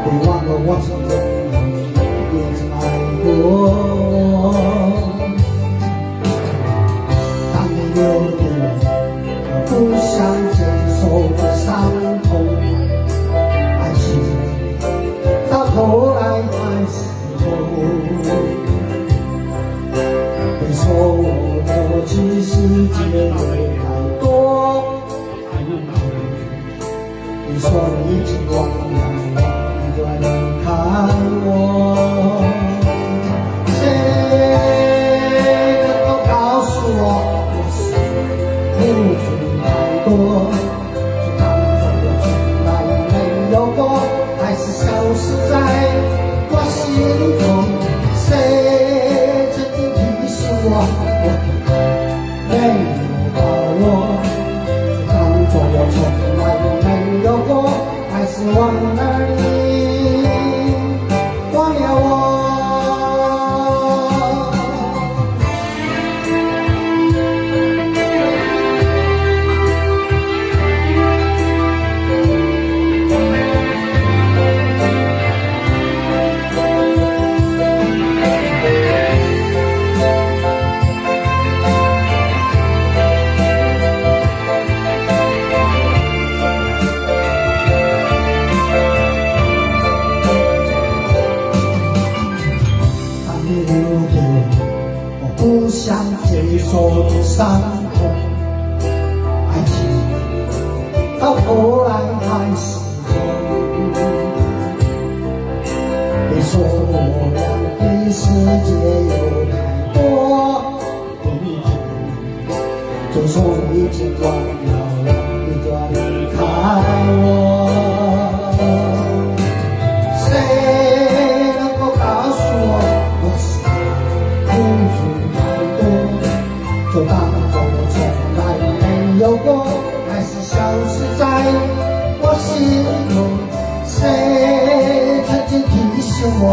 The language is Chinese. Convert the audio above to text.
别忘了我曾经也曾爱过我。当你有点不想接受的伤痛，爱情到头来还是痛。别说我的其实结有太多，你说你已经忘了。就要离开我，谁能够告诉我，我是付出太多，就当作我从来没有过，还是消失在我心中。谁曾经提醒我，我没有把握，就当作我从来没有过，还是忘了你。不想接受的伤痛，爱情到头来还是痛。别说我俩的世界有太多不同，就说已经忘了，你就要离开我。谁能够告诉我，我是付出就当作我从来没有过，还是消失在我心中。谁曾经提醒我？